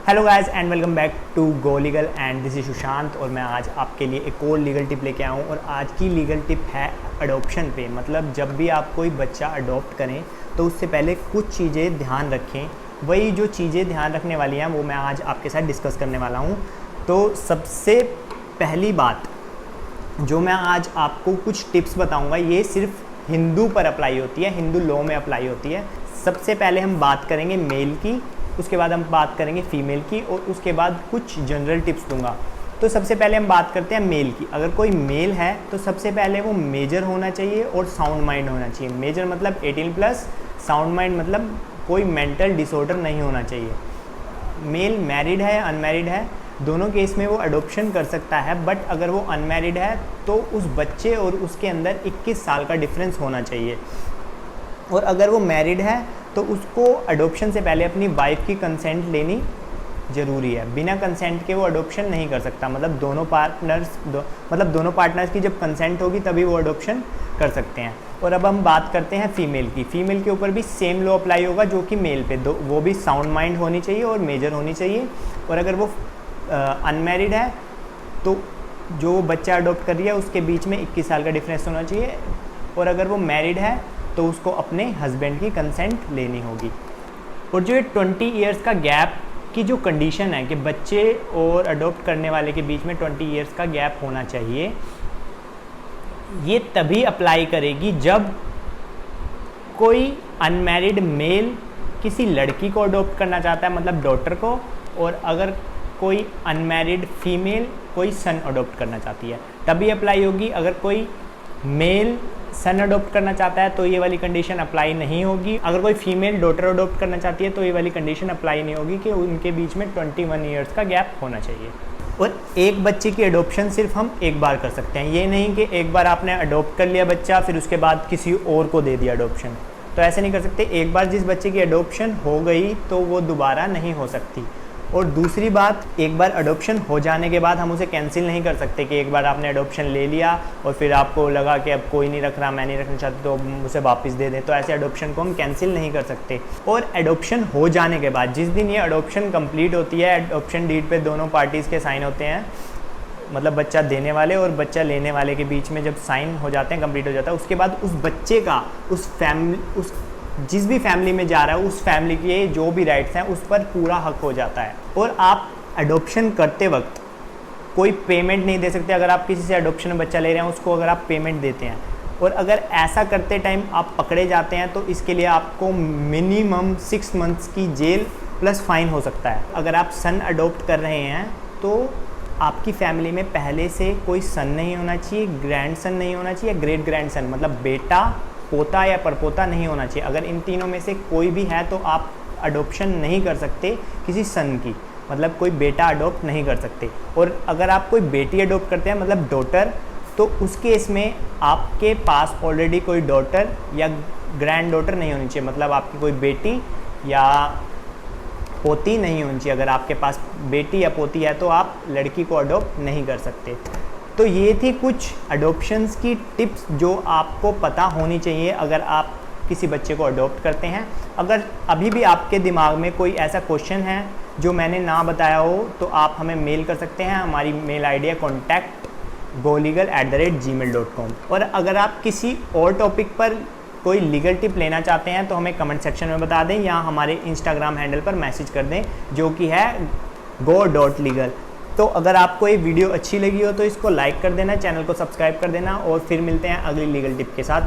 Hello guys and welcome back to Go Legal and this is Sushant. और मैं आज आपके लिए एक और लीगल टिप लेके आया हूँ। और आज की लीगल टिप है अडॉप्शन पे। मतलब जब भी आप कोई बच्चा अडॉप्ट करें तो उससे पहले कुछ चीज़ें ध्यान रखें। वही जो चीज़ें ध्यान रखने वाली हैं वो मैं आज आपके साथ डिस्कस करने वाला हूँ। तो सबसे पहली बात जो मैं आज आपको कुछ टिप्स बताऊँगा, ये सिर्फ हिंदू पर अप्लाई होती है, हिंदू लॉ में अप्लाई होती है। सबसे पहले हम बात करेंगे मेल की, उसके बाद हम बात करेंगे फीमेल की, और उसके बाद कुछ जनरल टिप्स दूंगा। तो सबसे पहले हम बात करते हैं मेल की। अगर कोई मेल है तो सबसे पहले वो मेजर होना चाहिए और साउंड माइंड होना चाहिए। मेजर मतलब 18+, साउंड माइंड मतलब कोई मेंटल डिसऑर्डर नहीं होना चाहिए। मेल मैरिड है अनमैरिड है, दोनों केस में वो अडॉप्शन कर सकता है। बट अगर वो अनमैरिड है तो उस बच्चे और उसके अंदर 21 साल का डिफरेंस होना चाहिए। और अगर वो मैरिड है तो उसको अडॉप्शन से पहले अपनी वाइफ की कंसेंट लेनी ज़रूरी है। बिना कंसेंट के वो अडॉप्शन नहीं कर सकता। मतलब दोनों पार्टनर्स की जब कंसेंट होगी तभी वो अडॉप्शन कर सकते हैं। और अब हम बात करते हैं फ़ीमेल की। फ़ीमेल के ऊपर भी सेम लॉ अप्लाई होगा जो कि मेल पे। वो भी साउंड माइंड होनी चाहिए और मेजर होनी चाहिए। और अगर वो अनमैरिड है तो जो बच्चा अडॉप्ट कर रही है उसके बीच में 21 साल का डिफरेंस होना चाहिए। और अगर वो मैरिड है तो उसको अपने हस्बैंड की कंसेंट लेनी होगी। और जो ये 20 इयर्स का गैप की जो कंडीशन है कि बच्चे और अडॉप्ट करने वाले के बीच में 20 इयर्स का गैप होना चाहिए, ये तभी अप्लाई करेगी जब कोई अनमैरिड मेल किसी लड़की को अडॉप्ट करना चाहता है, मतलब डॉटर को। और अगर कोई अनमैरिड फीमेल कोई सन अडॉप्ट करना चाहती है तभी अप्लाई होगी। अगर कोई मेल सन अडॉप्ट करना चाहता है तो ये वाली कंडीशन अप्लाई नहीं होगी। अगर कोई फीमेल डॉटर अडॉप्ट करना चाहती है तो ये वाली कंडीशन अप्लाई नहीं होगी कि उनके बीच में 21 इयर्स का गैप होना चाहिए। और एक बच्चे की अडॉप्शन सिर्फ हम एक बार कर सकते हैं। ये नहीं कि एक बार आपने अडॉप्ट कर लिया बच्चा फिर उसके बाद किसी और को दे दिया अडॉप्शन, तो ऐसे नहीं कर सकते। एक बार जिस बच्चे की अडॉप्शन हो गई तो वो दोबारा नहीं हो सकती। और दूसरी बात, एक बार अडॉप्शन हो जाने के बाद हम उसे कैंसिल नहीं कर सकते कि एक बार आपने अडॉप्शन ले लिया और फिर आपको लगा कि अब कोई नहीं रख रहा, मैं नहीं रखना चाहती तो उसे वापस दे दें। तो ऐसे अडॉप्शन को हम कैंसिल नहीं कर सकते। और अडॉप्शन हो जाने के बाद जिस दिन ये अडॉप्शन कंप्लीट होती है, अडॉप्शन डीड पे दोनों पार्टीज़ के साइन होते हैं, मतलब बच्चा देने वाले और बच्चा लेने वाले के बीच में जब साइन हो जाते हैं, कंप्लीट हो जाता है, उसके बाद उस बच्चे का उस जिस भी फैमिली में जा रहा है उस फैमिली के जो भी राइट्स हैं उस पर पूरा हक हो जाता है। और आप अडॉप्शन करते वक्त कोई पेमेंट नहीं दे सकते। अगर आप किसी से अडॉप्शन में बच्चा ले रहे हैं उसको अगर आप पेमेंट देते हैं और अगर ऐसा करते टाइम आप पकड़े जाते हैं तो इसके लिए आपको मिनिमम 6 मंथ्स की जेल प्लस फाइन हो सकता है। अगर आप सन अडॉप्ट कर रहे हैं तो आपकी फैमिली में पहले से कोई सन नहीं होना चाहिए, ग्रैंड सन नहीं होना चाहिए, ग्रेट ग्रैंड सन मतलब बेटा, पोता या परपोता नहीं होना चाहिए। अगर इन तीनों में से कोई भी है तो आप अडॉप्शन नहीं कर सकते किसी सन की, मतलब कोई बेटा अडॉप्ट नहीं कर सकते। और अगर आप कोई बेटी अडॉप्ट करते हैं मतलब डॉटर, तो उस केस में आपके पास ऑलरेडी कोई डॉटर या ग्रैंड डॉटर नहीं होनी चाहिए, मतलब आपकी कोई बेटी या पोती नहीं होनी चाहिए। अगर आपके पास बेटी या पोती है तो आप लड़की को अडॉप्ट नहीं कर सकते। तो ये थी कुछ अडॉप्शंस की टिप्स जो आपको पता होनी चाहिए अगर आप किसी बच्चे को अडॉप्ट करते हैं। अगर अभी भी आपके दिमाग में कोई ऐसा क्वेश्चन है जो मैंने ना बताया हो तो आप हमें मेल कर सकते हैं। हमारी मेल आईडी है contact@golegal@gmail.com। और अगर आप किसी और टॉपिक पर कोई लीगल टिप लेना चाहते हैं तो हमें कमेंट सेक्शन में बता दें या हमारे इंस्टाग्राम हैंडल पर मैसेज कर दें जो कि है go.legal। तो अगर आपको ये वीडियो अच्छी लगी हो तो इसको लाइक कर देना, चैनल को सब्सक्राइब कर देना और फिर मिलते हैं अगली लीगल टिप के साथ।